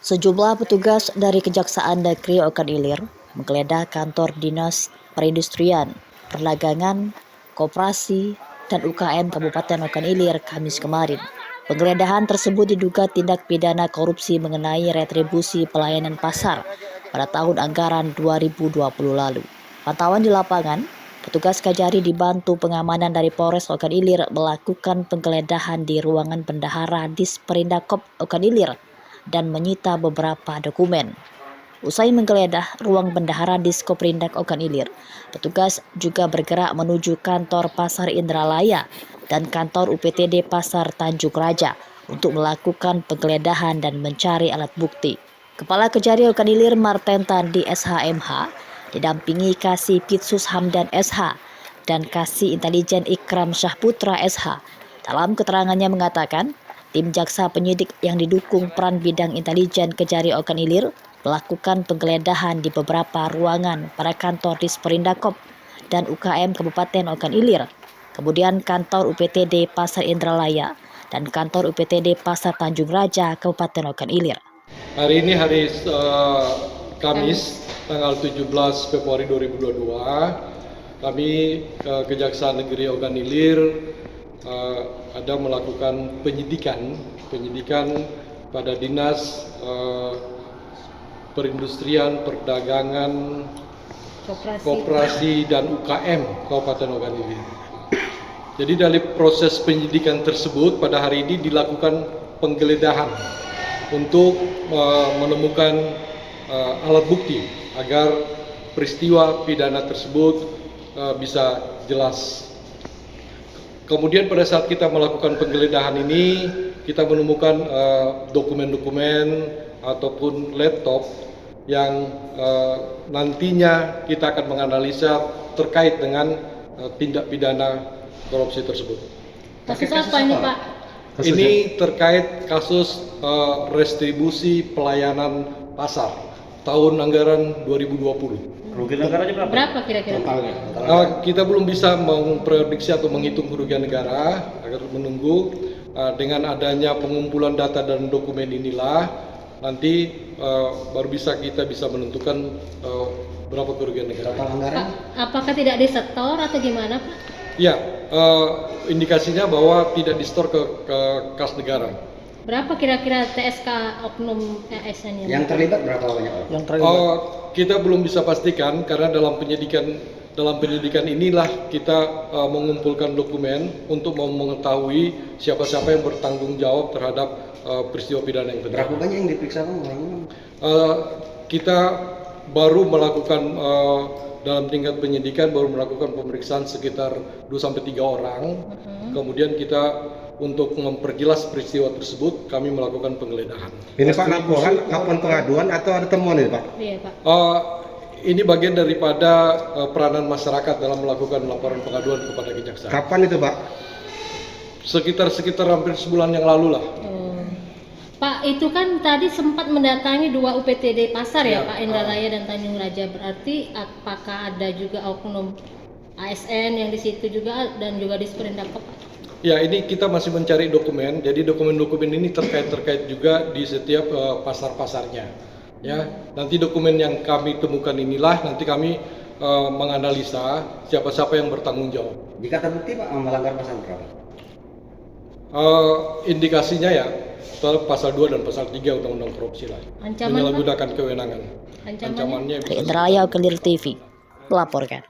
Sejumlah petugas dari Kejaksaan Negeri Okan Ilir menggeledah kantor Dinas Perindustrian, Perdagangan, Koperasi, dan UKM Kabupaten Okan Ilir Kamis kemarin. Penggeledahan tersebut diduga tindak pidana korupsi mengenai retribusi pelayanan pasar pada tahun anggaran 2020 lalu. Pantauan di lapangan, petugas Kajari dibantu pengamanan dari Polres Okan Ilir melakukan penggeledahan di ruangan bendahara Disperindakop Okan Ilir dan menyita beberapa dokumen. Usai menggeledah ruang bendahara Diskoperindak Okan Ilir, petugas juga bergerak menuju kantor Pasar Indralaya dan kantor UPTD Pasar Tanjung Raja untuk melakukan penggeledahan dan mencari alat bukti. Kepala Kejari Okan Ilir Marten Tandi SHMH didampingi Kasih Pitsus Hamdan SH dan Kasih Intelijen Ikram Syahputra SH. Dalam keterangannya mengatakan, tim jaksa penyidik yang didukung peran bidang intelijen Kejari Okan Ilir melakukan penggeledahan di beberapa ruangan pada kantor Disperindakop dan UKM Kabupaten Okan Ilir, kemudian kantor UPTD Pasar Indralaya dan kantor UPTD Pasar Tanjung Raja Kabupaten Okan Ilir. Hari ini hari Kamis tanggal 17 Februari 2022, kami Kejaksaan Negeri Okan Ilir ada melakukan penyidikan pada Dinas Perindustrian, Perdagangan, Koperasi dan UKM Kabupaten Okan Ilir. Jadi dari proses penyidikan tersebut pada hari ini dilakukan penggeledahan untuk menemukan alat bukti agar peristiwa pidana tersebut bisa jelas. Kemudian pada saat kita melakukan penggeledahan ini, kita menemukan dokumen-dokumen ataupun laptop yang nantinya kita akan menganalisa terkait dengan tindak pidana korupsi tersebut. Kasus apa ini, Pak? Ini terkait kasus retribusi pelayanan pasar tahun anggaran 2020. Kerugian negaranya berapa? Berapa kira-kira? Kita belum bisa memprediksi atau menghitung kerugian negara, agar menunggu dengan adanya pengumpulan data dan dokumen inilah nanti baru kita bisa menentukan berapa kerugian negara. Apakah tidak disetor atau gimana, Pak? Ya, indikasinya bahwa tidak disetor ke kas negara. Berapa kira-kira TSK oknum ASN yang terlibat berapa banyak orang? Yang terlibat. Kita belum bisa pastikan karena dalam penyidikan inilah kita mengumpulkan dokumen untuk mengetahui siapa-siapa yang bertanggung jawab terhadap peristiwa pidana yang terjadi. Berapa banyak yang diperiksa, Bang? Kita baru melakukan dalam tingkat penyidikan baru melakukan pemeriksaan sekitar 2-3 orang. Kemudian kita untuk memperjelas peristiwa tersebut kami melakukan penggeledahan. Ini Pak laporan pengaduan atau ada temuan ini Pak? Iya, Pak. Ini bagian daripada peranan masyarakat dalam melakukan laporan pengaduan kepada kejaksaan. Kapan itu Pak? Sekitar hampir sebulan yang lalu lah. Pak, itu kan tadi sempat mendatangi 2 UPTD pasar ya, Pak, Indralaya dan Tanjung Raja. Berarti apakah ada juga oknum ASN yang di situ juga dan juga di Disperindakop, Pak? Ya, ini kita masih mencari dokumen. Jadi dokumen-dokumen ini terkait juga di setiap pasar-pasarnya. Ya, nanti dokumen yang kami temukan inilah nanti kami menganalisa siapa-siapa yang bertanggung jawab. Jika terbukti Pak melanggar pasal berapa? Indikasinya ya pasal 2 dan pasal 3 Undang-Undang Korupsi lah. Ancaman, menyalahgunakan kewenangan. Ancamannya Indralaya Okan Ilir TV melaporkan.